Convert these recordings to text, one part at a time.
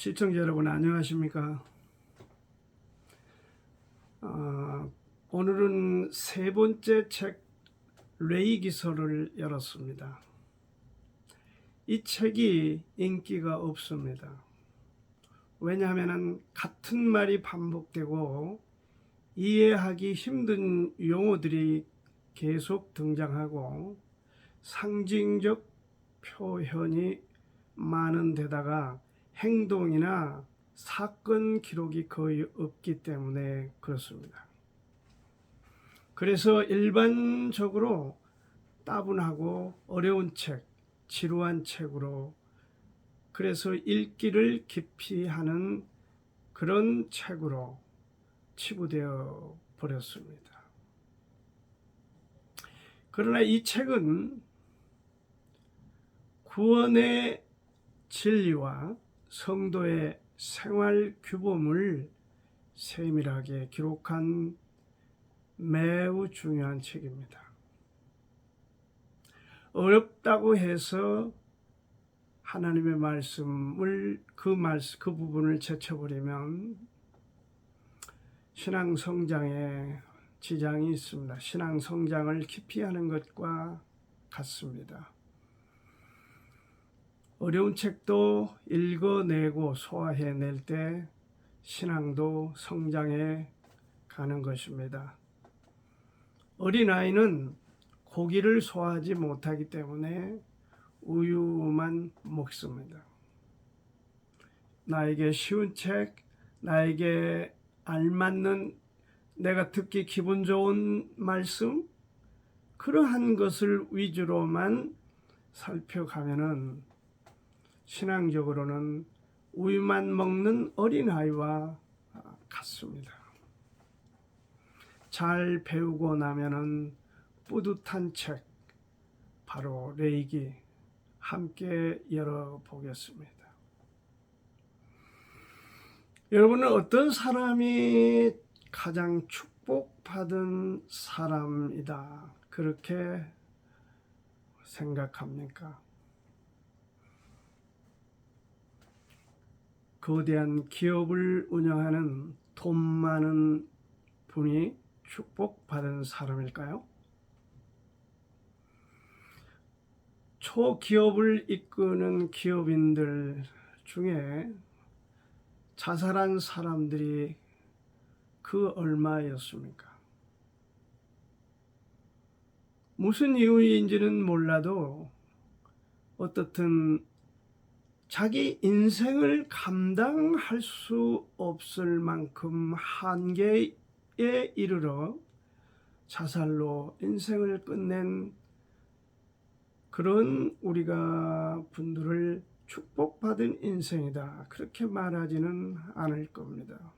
시청자 여러분 안녕하십니까? 오늘은 세 번째 책 레이 기서를 열었습니다. 이 책이 인기가 없습니다. 왜냐하면 같은 말이 반복되고 이해하기 힘든 용어들이 계속 등장하고 상징적 표현이 많은 데다가 행동이나 사건 기록이 거의 없기 때문에 그렇습니다. 그래서 일반적으로 따분하고 어려운 책, 지루한 책으로 그래서 읽기를 깊이 하는 그런 책으로 치부되어 버렸습니다. 그러나 이 책은 구원의 진리와 성도의 생활 규범을 세밀하게 기록한 매우 중요한 책입니다. 어렵다고 해서 하나님의 말씀을 그 부분을 제쳐버리면 신앙 성장에 지장이 있습니다. 신앙 성장을 깊이 하는 것과 같습니다. 어려운 책도 읽어내고 소화해낼 때 신앙도 성장해 가는 것입니다. 어린아이는 고기를 소화하지 못하기 때문에 우유만 먹습니다. 나에게 쉬운 책, 나에게 알맞는 내가 듣기 기분 좋은 말씀, 그러한 것을 위주로만 살펴가면은 신앙적으로는 우유만 먹는 어린아이와 같습니다. 잘 배우고 나면은 뿌듯한 책, 바로 레이기 함께 열어보겠습니다. 여러분은 어떤 사람이 가장 축복받은 사람이다 그렇게 생각합니까? 거대한 기업을 운영하는 돈 많은 분이 축복받은 사람일까요? 초기업을 이끄는 기업인들 중에 자살한 사람들이 그 얼마였습니까? 무슨 이유인지는 몰라도 어떻든 자기 인생을 감당할 수 없을 만큼 한계에 이르러 자살로 인생을 끝낸 그런 우리가 분들을 축복받은 인생이다 그렇게 말하지는 않을 겁니다.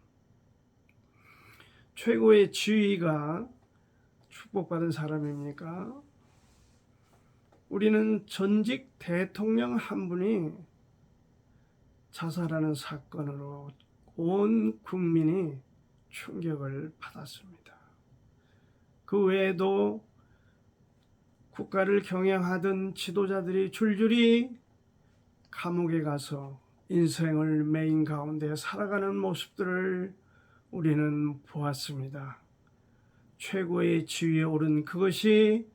최고의 지위가 축복받은 사람입니까? 우리는 전직 대통령 한 분이 자살하는 사건으로 온 국민이 충격을 받았습니다. 그 외에도 국가를 경영하던 지도자들이 줄줄이 감옥에 가서 인생을 매인 가운데 살아가는 모습들을 우리는 보았습니다. 최고의 지위에 오른 그것이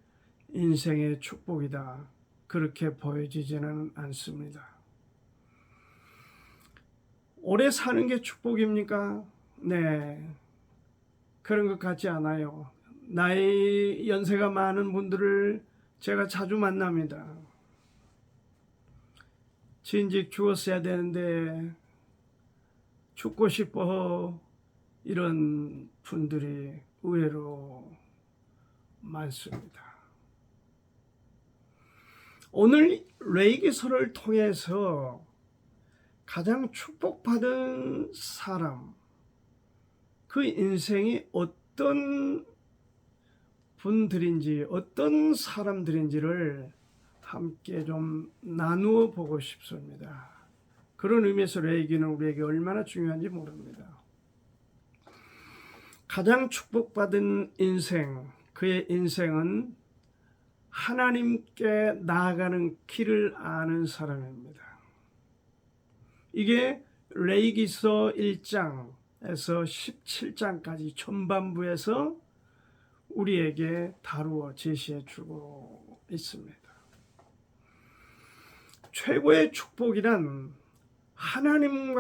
인생의 축복이다. 그렇게 보여지지는 않습니다. 오래 사는 게 축복입니까? 네, 그런 것 같지 않아요. 나이 연세가 많은 분들을 제가 자주 만납니다. 진즉 죽었어야 되는데 죽고 싶어 이런 분들이 의외로 많습니다. 오늘 레이기서를 통해서 가장 축복받은 사람, 그 인생이 어떤 분들인지 어떤 사람들인지를 함께 좀 나누어 보고 싶습니다. 그런 의미에서 레이기는 우리에게 얼마나 중요한지 모릅니다. 가장 축복받은 인생, 그의 인생은 하나님께 나아가는 길을 아는 사람입니다. 이게 레위기서 1장에서 17장까지 전반부에서 우리에게 다루어 제시해 주고 있습니다. 최고의 축복이란 하나님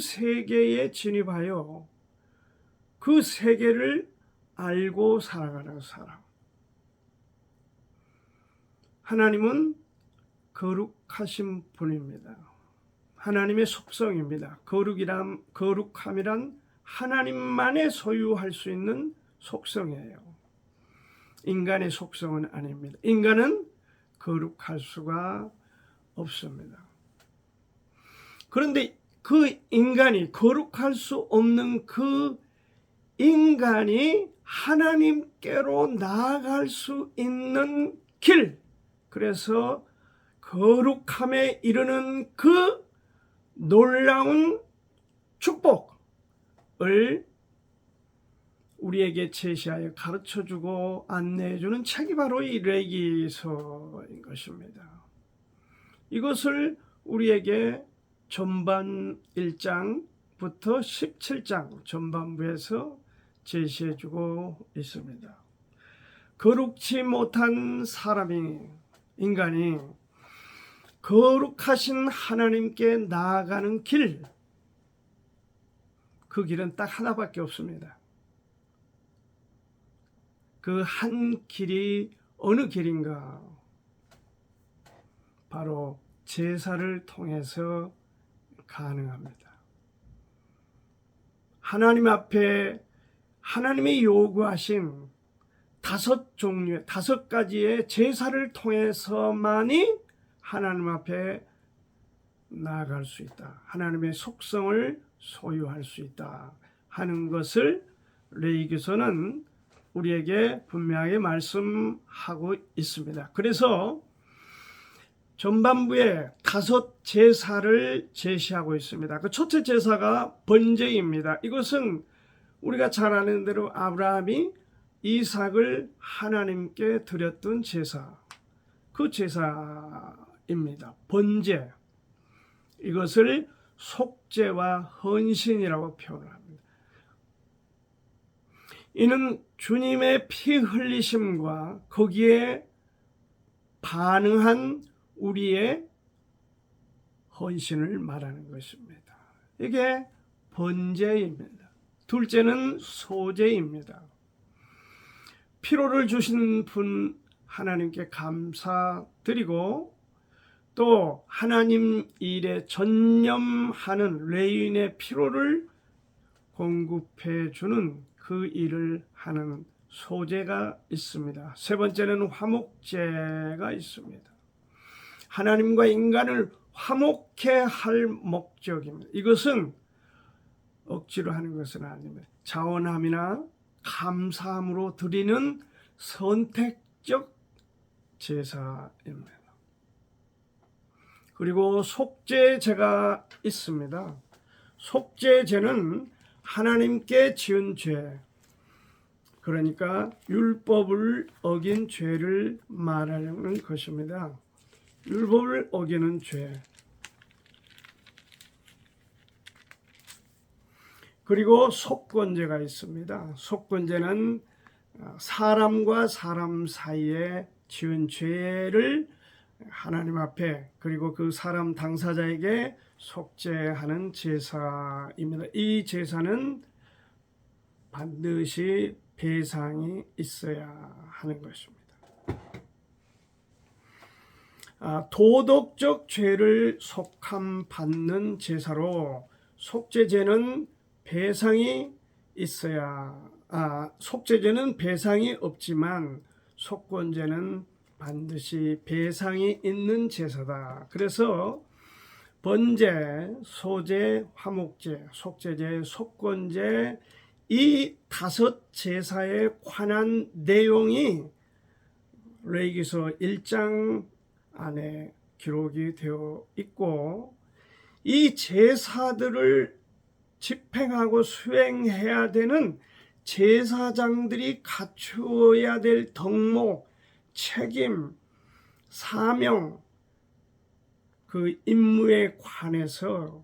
세계에 진입하여 그 세계를 알고 살아가는 사람. 하나님은 거룩하신 분입니다. 하나님의 속성입니다. 거룩함이란 하나님만이 소유할 수 있는 속성이에요. 인간의 속성은 아닙니다. 인간은 거룩할 수가 없습니다. 그런데 그 인간이 거룩할 수 없는 그 인간이 하나님께로 나아갈 수 있는 길, 그래서 거룩함에 이르는 그 놀라운 축복을 우리에게 제시하여 가르쳐주고 안내해주는 책이 바로 이 레위기서인 것입니다. 이것을 우리에게 전반 1장부터 17장 전반부에서 제시해주고 있습니다. 거룩지 못한 인간이 거룩하신 하나님께 나아가는 길, 그 길은 딱 하나밖에 없습니다. 그 한 길이 어느 길인가? 바로 제사를 통해서 가능합니다. 하나님 앞에 하나님이 요구하신 5가지의 제사를 통해서만이 하나님 앞에 나아갈 수 있다. 하나님의 속성을 소유할 수 있다 하는 것을 레위기서는 우리에게 분명하게 말씀하고 있습니다. 그래서 전반부에 5 제사를 제시하고 있습니다. 그 첫째 제사가 번제입니다. 이것은 우리가 잘 아는 대로 아브라함이 이삭을 하나님께 드렸던 제사, 그 제사입니다. 번제, 이것을 속죄와 헌신이라고 표현합니다. 이는 주님의 피 흘리심과 거기에 반응한 우리의 헌신을 말하는 것입니다. 이게 번제입니다. 둘째는 소제입니다. 피로를 주신 분 하나님께 감사드리고 또 하나님 일에 전념하는 레위인의 피로를 공급해 주는 그 일을 하는 소제가 있습니다. 세 번째는 화목제가 있습니다. 하나님과 인간을 화목해 할 목적입니다. 이것은 억지로 하는 것은 아닙니다. 자원함이나 감사함으로 드리는 선택적 제사입니다. 그리고 속죄제가 있습니다. 속죄제는 하나님께 지은 죄, 그러니까 율법을 어긴 죄를 말하는 것입니다. 율법을 어기는 죄. 그리고 속건제가 있습니다. 속건제는 사람과 사람 사이에 지은 죄를 하나님 앞에 그리고 그 사람 당사자에게 속죄하는 제사입니다. 이 제사는 반드시 배상이 있어야 하는 것입니다. 도덕적 죄를 속함받는 제사로 속죄제는 배상이 속죄제는 배상이 없지만 속건제는 반드시 배상이 있는 제사다. 그래서 번제, 소제, 화목제, 속죄제, 속건제 이 5 제사에 관한 내용이 레위기서 1장 안에 기록이 되어 있고 이 제사들을 집행하고 수행해야 되는 제사장들이 갖추어야 될 덕목, 책임, 사명, 그 임무에 관해서,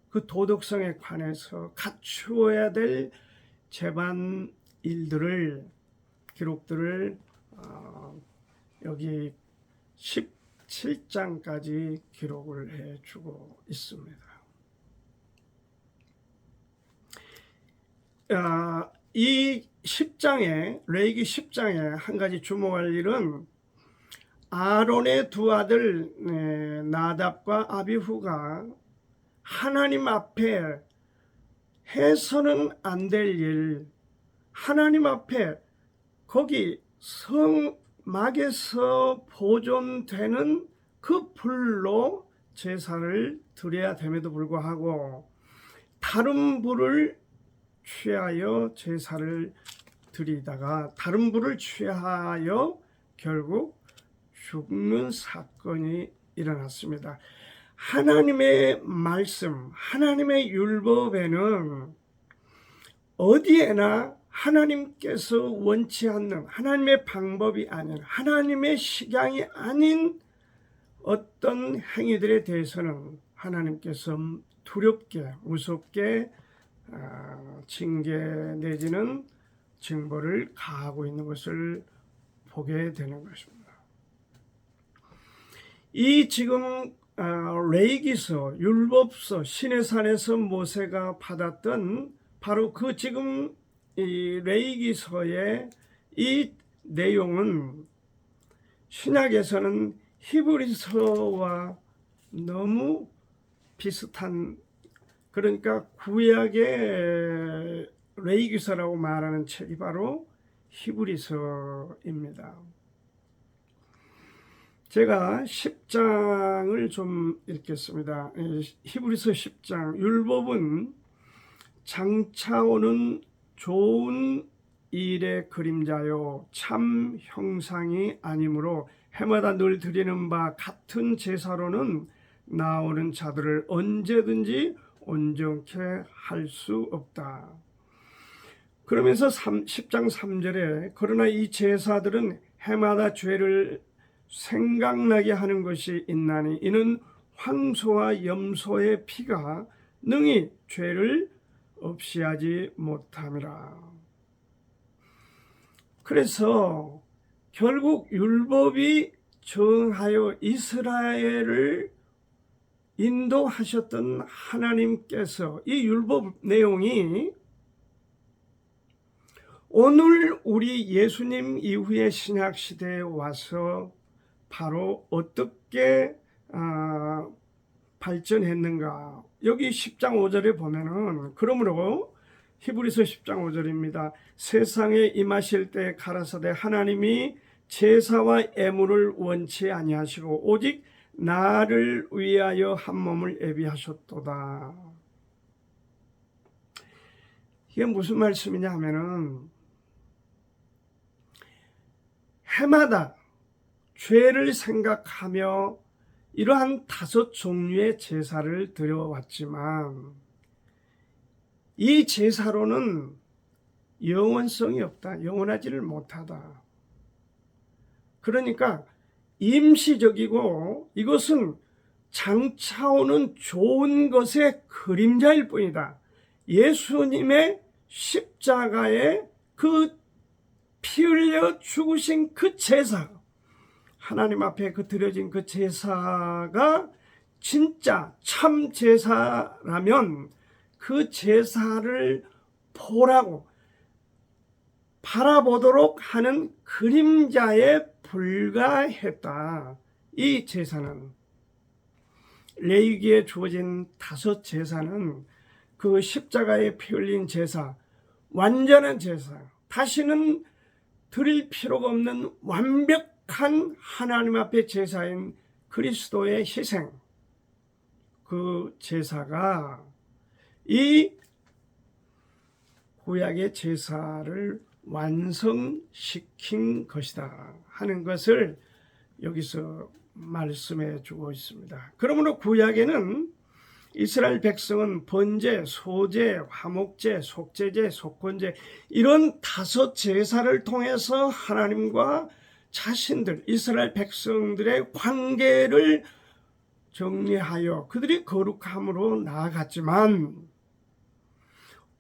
그 도덕성에 관해서 갖추어야 될 재반 일들을, 기록들을 여기 17장까지 기록을 해주고 있습니다. 이 10장에, 레위기 10장에 한 가지 주목할 일은 아론의 두 아들 나답과 아비후가 하나님 앞에 해서는 안 될 일, 하나님 앞에 거기 성막에서 보존되는 그 불로 제사를 드려야 됨에도 불구하고 다른 불을 취하여 제사를 드리다가 다른 불을 취하여 결국 죽는 사건이 일어났습니다. 하나님의 말씀, 하나님의 율법에는 어디에나 하나님께서 원치 않는, 하나님의 방법이 아닌, 하나님의 식양이 아닌 어떤 행위들에 대해서는 하나님께서 두렵게, 무섭게 징계 내지는 징벌을 가하고 있는 것을 보게 되는 것입니다. 이 지금 레위기서, 율법서, 시내산에서 모세가 받았던 바로 그 지금 이 레위기서의 이 내용은 신약에서는 히브리서와 너무 비슷한, 그러니까 구약의 레위기서라고 말하는 책이 바로 히브리서입니다. 제가 10장을 좀 읽겠습니다. 히브리서 10장. 율법은 장차오는 좋은 일의 그림자요 참 형상이 아니므로 해마다 늘 드리는 바 같은 제사로는 나오는 자들을 언제든지 온전케 할 수 없다. 그러면서 10장 3절에 그러나 이 제사들은 해마다 죄를 생각나게 하는 것이 있나니 이는 황소와 염소의 피가 능히 죄를 없이 하지 못함이라. 그래서 결국 율법이 정하여 이스라엘을 인도하셨던 하나님께서 이 율법 내용이 오늘 우리 예수님 이후의 신약시대에 와서 바로 어떻게 발전했는가. 여기 10장 5절에 보면은 그러므로 히브리서 10장 5절입니다. 세상에 임하실 때 가라사대 하나님이 제사와 애물을 원치 아니하시고 오직 나를 위하여 한 몸을 예비하셨도다. 이게 무슨 말씀이냐 하면은 해마다 죄를 생각하며 이러한 5 종류의 제사를 드려왔지만 이 제사로는 영원성이 없다. 영원하지를 못하다. 그러니까 임시적이고 이것은 장차오는 좋은 것의 그림자일 뿐이다. 예수님의 십자가에 그 피 흘려 죽으신 그 제사, 하나님 앞에 그 드려진 그 제사가 진짜 참 제사라면 그 제사를 보라고 바라보도록 하는 그림자에 불과했다. 이 제사는 레위기에 주어진 5 제사는 그 십자가에 피 흘린 제사, 완전한 제사, 다시는 드릴 필요가 없는 완벽한 하나님 앞의 제사인 그리스도의 희생, 그 제사가 이 구약의 제사를 완성시킨 것이다 하는 것을 여기서 말씀해 주고 있습니다. 그러므로 구약에는 이스라엘 백성은 번제, 소제, 화목제, 속죄제, 속건제 이런 5 제사를 통해서 하나님과 자신들, 이스라엘 백성들의 관계를 정리하여 그들이 거룩함으로 나아갔지만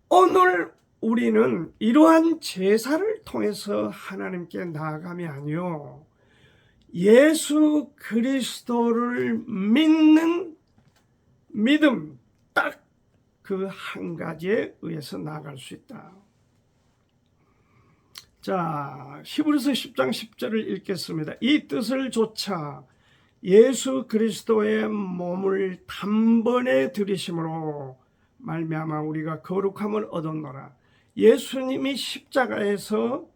오늘 우리는 이러한 제사를 통해서 하나님께 나아감이 아니요 예수 그리스도를 믿는 믿음 딱 그 한 가지에 의해서 나아갈 수 있다. 자, 히브리서 10장 10절을 읽겠습니다. 이 뜻을 조차 예수 그리스도의 몸을 단번에 들이심으로 말미암아 우리가 거룩함을 얻었노라. 예수님이 십자가에서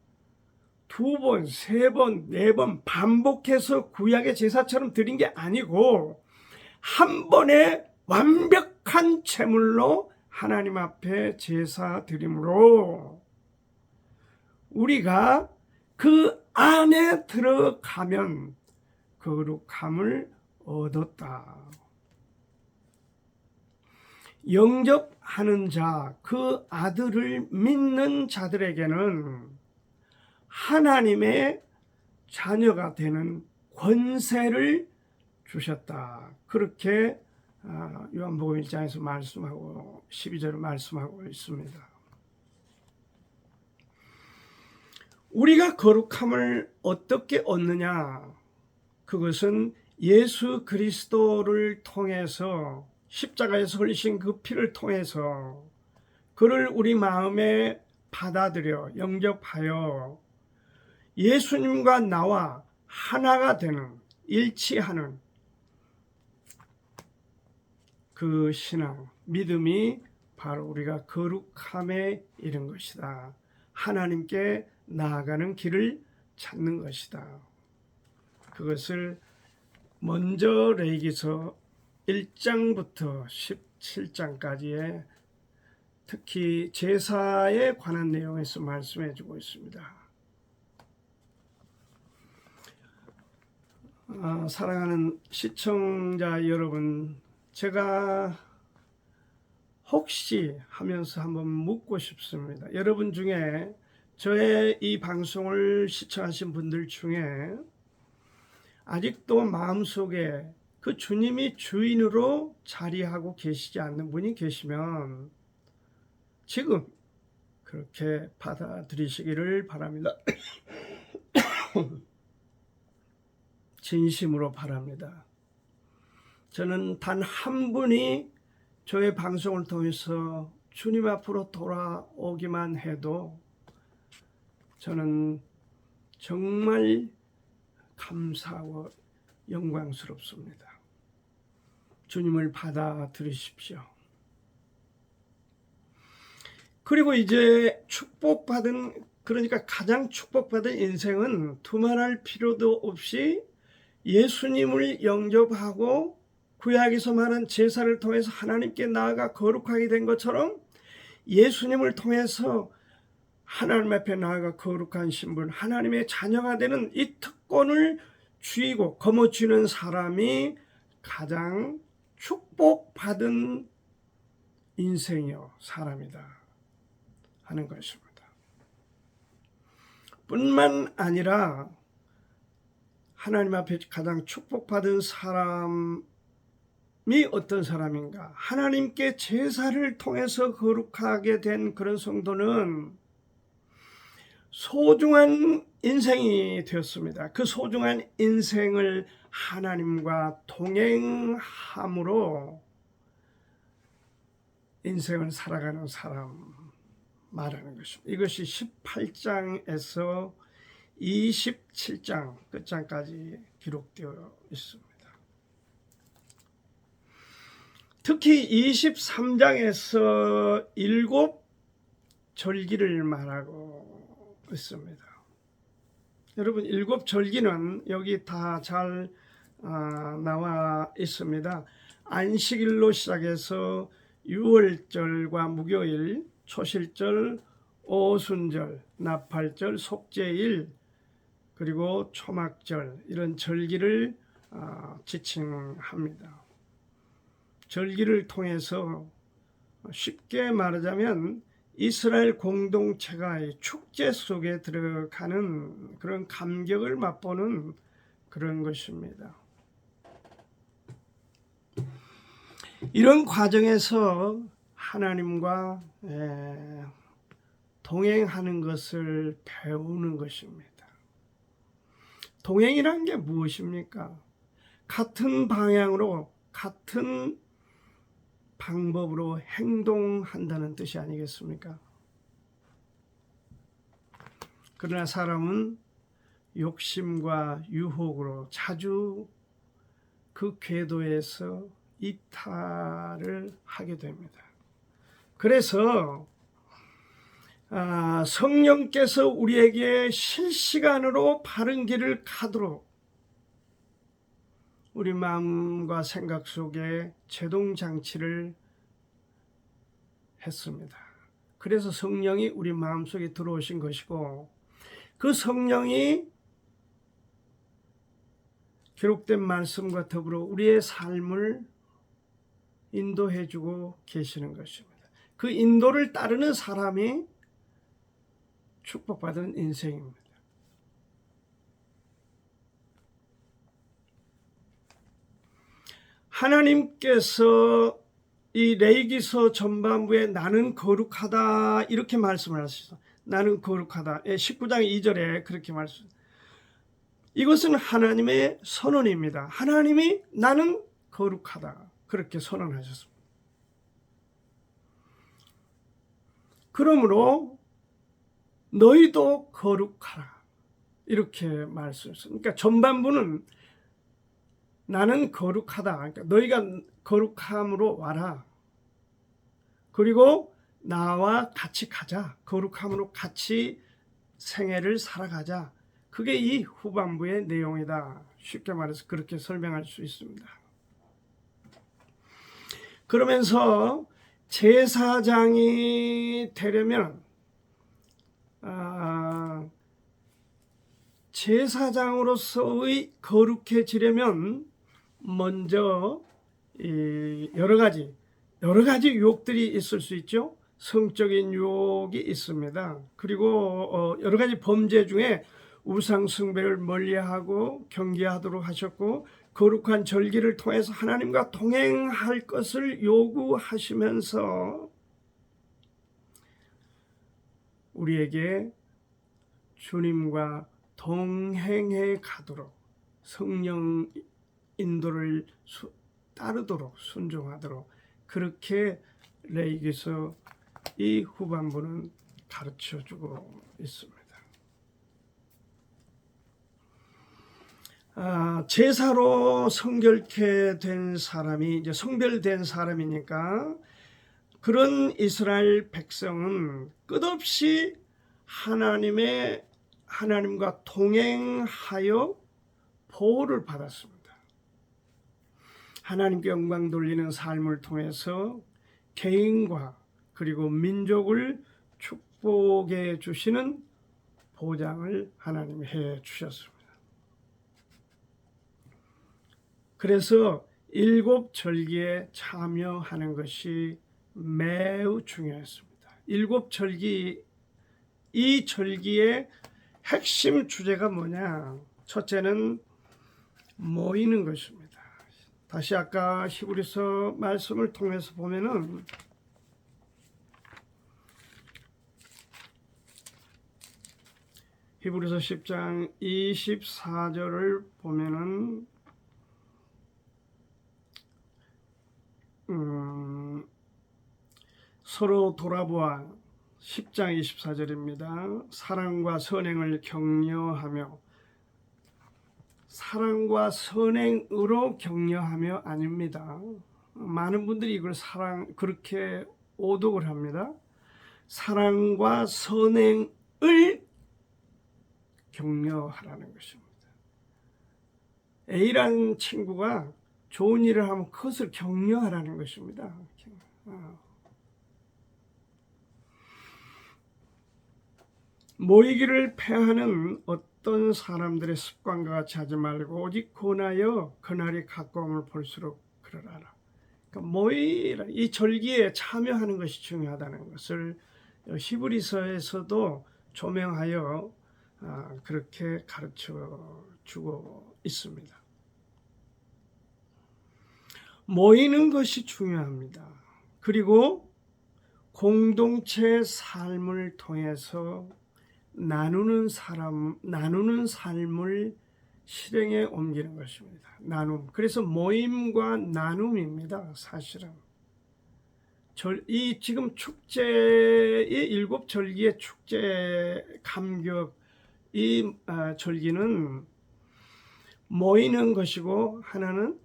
2번, 3번, 4번 반복해서 구약의 제사처럼 드린 게 아니고 한 번에 완벽한 제물로 하나님 앞에 제사 드림으로 우리가 그 안에 들어가면 거룩함을 얻었다. 영접하는 자, 그 아들을 믿는 자들에게는 하나님의 자녀가 되는 권세를 주셨다. 그렇게 요한복음 1장에서 말씀하고 12절을 말씀하고 있습니다. 우리가 거룩함을 어떻게 얻느냐? 그것은 예수 그리스도를 통해서 십자가에서 흘리신 그 피를 통해서 그를 우리 마음에 받아들여 영접하여 예수님과 나와 하나가 되는 일치하는 그 신앙, 믿음이 바로 우리가 거룩함에 이른 것이다. 하나님께 나아가는 길을 찾는 것이다. 그것을 먼저 레위기서 1장부터 17장까지의 특히 제사에 관한 내용에서 말씀해 주고 있습니다. 사랑하는 시청자 여러분, 제가 혹시 하면서 한번 묻고 싶습니다. 여러분 중에 저의 이 방송을 시청하신 분들 중에 아직도 마음속에 그 주님이 주인으로 자리하고 계시지 않는 분이 계시면 지금 그렇게 받아들이시기를 바랍니다. 진심으로 바랍니다. 저는 단 한 분이 저의 방송을 통해서 주님 앞으로 돌아오기만 해도 저는 정말 감사하고 영광스럽습니다. 주님을 받아들이십시오. 그리고 이제 축복받은, 그러니까 가장 축복받은 인생은 두말할 필요도 없이 예수님을 영접하고 구약에서 말한 제사를 통해서 하나님께 나아가 거룩하게 된 것처럼 예수님을 통해서 하나님 앞에 나아가 거룩한 신분, 하나님의 자녀가 되는 이 특권을 쥐고 거머쥐는 사람이 가장 축복받은 인생이요 사람이다 하는 것입니다. 뿐만 아니라 하나님 앞에 가장 축복받은 사람이 어떤 사람인가? 하나님께 제사를 통해서 거룩하게 된 그런 성도는 소중한 인생이 되었습니다. 그 소중한 인생을 하나님과 동행함으로 인생을 살아가는 사람 말하는 것입니다. 이것이 18장에서 27장 끝장까지 기록되어 있습니다. 특히 23장에서 7 절기를 말하고 있습니다. 여러분 7 절기는 여기 다 잘 나와 있습니다. 안식일로 시작해서 유월절과 무교일, 초실절, 오순절, 나팔절, 속죄일, 그리고 초막절 이런 절기를 지칭합니다. 절기를 통해서 쉽게 말하자면 이스라엘 공동체가 축제 속에 들어가는 그런 감격을 맛보는 그런 것입니다. 이런 과정에서 하나님과 동행하는 것을 배우는 것입니다. 동행이란 게 무엇입니까? 같은 방향으로 같은 방법으로 행동한다는 뜻이 아니겠습니까? 그러나 사람은 욕심과 유혹으로 자주 그 궤도에서 이탈을 하게 됩니다. 그래서 성령께서 우리에게 실시간으로 바른 길을 가도록 우리 마음과 생각 속에 제동장치를 했습니다. 그래서 성령이 우리 마음속에 들어오신 것이고, 그 성령이 기록된 말씀과 더불어 우리의 삶을 인도해 주고 계시는 것입니다. 그 인도를 따르는 사람이 축복받은 인생입니다. 하나님께서 이 레위기서 전반부에 나는 거룩하다 이렇게 말씀을 하셨어요. 나는 거룩하다. 19장 2절에 그렇게 말씀합니다. 이것은 하나님의 선언입니다. 하나님이 나는 거룩하다 그렇게 선언하셨습니다. 그러므로 너희도 거룩하라 이렇게 말씀했어요. 그러니까 전반부는 나는 거룩하다. 그러니까 너희가 거룩함으로 와라. 그리고 나와 같이 가자. 거룩함으로 같이 생애를 살아가자. 그게 이 후반부의 내용이다. 쉽게 말해서 그렇게 설명할 수 있습니다. 그러면서 제사장이 되려면 제사장으로서의 거룩해지려면 먼저 여러 가지 유혹들이 있을 수 있죠. 성적인 유혹이 있습니다. 그리고 여러 가지 범죄 중에 우상 숭배를 멀리하고 경계하도록 하셨고, 거룩한 절기를 통해서 하나님과 동행할 것을 요구하시면서 우리에게 주님과 동행해 가도록 성령 인도를 따르도록 순종하도록 그렇게 레위기서 이 후반부는 가르쳐주고 있습니다. 제사로 성결케 된 사람이 이제 성별된 사람이니까 그런 이스라엘 백성은 끝없이 하나님과 동행하여 보호를 받았습니다. 하나님께 영광 돌리는 삶을 통해서 개인과 그리고 민족을 축복해 주시는 보장을 하나님이 해 주셨습니다. 그래서 7절기에 참여하는 것이 매우 중요했습니다. 7절기, 이 절기의 핵심 주제가 뭐냐? 첫째는 모이는 것입니다. 다시 아까 히브리서 말씀을 통해서 보면은 히브리서 10장 24절을 보면은 서로 돌아보아 10장 24절입니다. 사랑과 선행을 격려하며, 사랑과 선행으로 격려하며 아닙니다. 많은 분들이 이걸 그렇게 오독을 합니다. 사랑과 선행을 격려하라는 것입니다. A라는 친구가 좋은 일을 하면 그것을 격려하라는 것입니다. 모이기를 패하는 어떤 사람들의 습관과 같이 하지 말고 오직 권하여 그날이 가까움을 볼수록 그러라. 그러니까 이 절기에 참여하는 것이 중요하다는 것을 히브리서에서도 조명하여 그렇게 가르쳐 주고 있습니다. 모이는 것이 중요합니다. 그리고 공동체 삶을 통해서 나누는 삶을 실행에 옮기는 것입니다. 나눔. 그래서 모임과 나눔입니다. 사실은. 이 지금 축제의 일곱 절기의 축제 감격, 이 절기는 모이는 것이고 하나는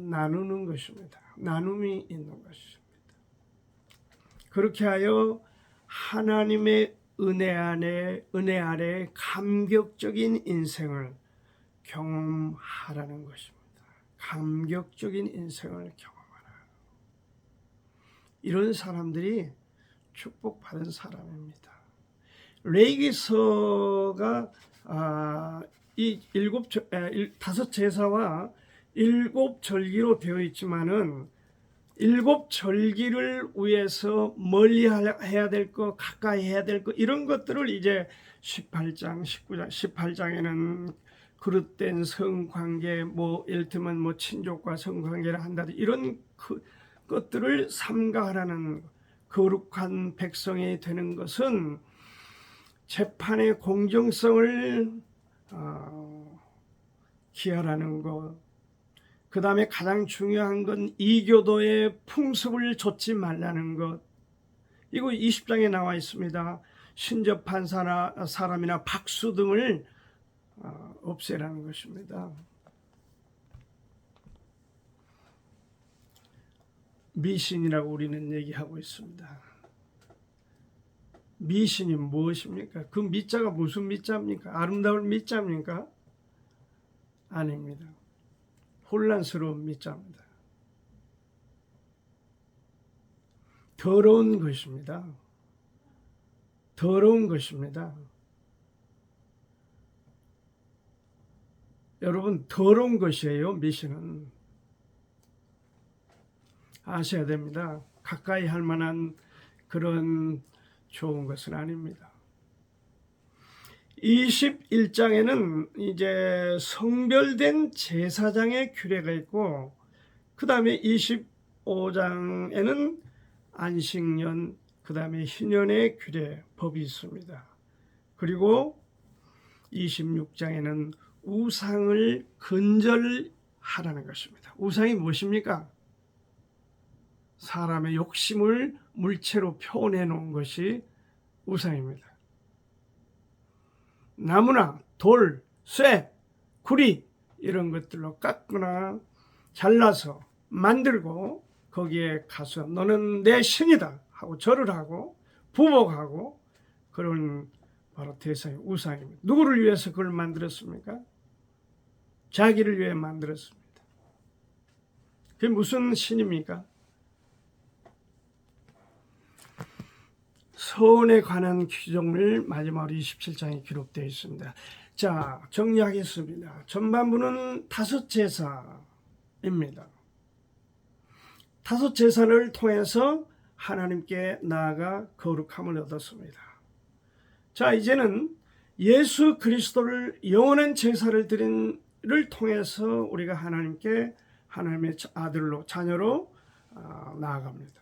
나누는 것입니다. 나눔이 있는 것입니다. 그렇게 하여 하나님의 은혜 아래 감격적인 인생을 경험하라는 것입니다. 감격적인 인생을 경험하라. 이런 사람들이 축복받은 사람입니다. 레위기서가 이 다섯 제사와 일곱 절기로 되어 있지만은 일곱 절기를 위해서 멀리 해야 될 것, 가까이 해야 될 것, 이런 것들을 이제 18장, 19장, 18장에는 그릇된 성관계, 예를 들면 친족과 성관계를 한다든지 이런 것들을 삼가하라는, 거룩한 백성이 되는 것은 재판의 공정성을 기하라는 것, 그 다음에 가장 중요한 건 이교도의 풍습을 좇지 말라는 것. 이거 20장에 나와 있습니다. 신접한 사람이나 박수 등을 없애라는 것입니다. 미신이라고 우리는 얘기하고 있습니다. 미신이 무엇입니까? 그 미자가 무슨 미자입니까? 아름다운 미자입니까? 아닙니다. 혼란스러운 미자입니다. 더러운 것입니다. 더러운 것입니다. 여러분, 더러운 것이에요. 미신은. 아셔야 됩니다. 가까이 할 만한 그런 좋은 것은 아닙니다. 21장에는 이제 성별된 제사장의 규례가 있고, 그 다음에 25장에는 안식년, 그 다음에 희년의 규례, 법이 있습니다. 그리고 26장에는 우상을 근절하라는 것입니다. 우상이 무엇입니까? 사람의 욕심을 물체로 표현해 놓은 것이 우상입니다. 나무나 돌, 쇠, 구리 이런 것들로 깎거나 잘라서 만들고 거기에 가서 너는 내 신이다 하고 절을 하고 부복하고, 그런 바로 대상이 우상입니다. 누구를 위해서 그걸 만들었습니까? 자기를 위해 만들었습니다. 그게 무슨 신입니까? 서원에 관한 규정을 마지막으로 27장에 기록되어 있습니다. 자, 정리하겠습니다. 전반부는 다섯 제사입니다. 다섯 제사를 통해서 하나님께 나아가 거룩함을 얻었습니다. 자, 이제는 예수 그리스도를 영원한 제사를 드린를 통해서 우리가 하나님께 하나님의 아들로, 자녀로 나아갑니다.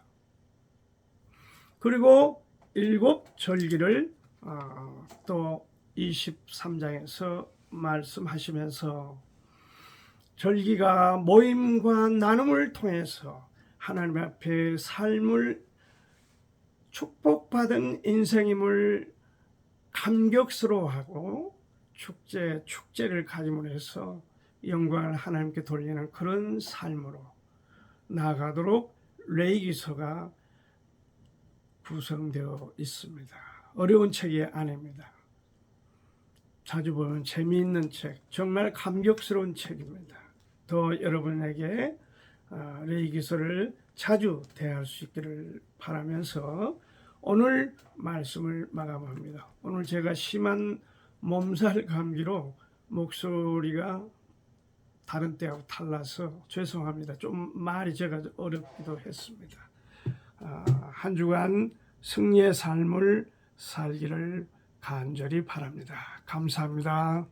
그리고 일곱 절기를 또 23장에서 말씀하시면서 절기가 모임과 나눔을 통해서 하나님 앞에 삶을 축복받은 인생임을 감격스러워하고 축제를 가짐으로 해서 영광을 하나님께 돌리는 그런 삶으로 나아가도록 레위기서가 구성되어 있습니다. 어려운 책이 아닙니다. 자주 보면 재미있는 책, 정말 감격스러운 책입니다. 더 여러분에게 레위기서를 자주 대할 수 있기를 바라면서 오늘 말씀을 마감합니다. 오늘 제가 심한 몸살 감기로 목소리가 다른 때하고 달라서 죄송합니다. 좀 말이 제가 어렵기도 했습니다. 한 주간 승리의 삶을 살기를 간절히 바랍니다. 감사합니다.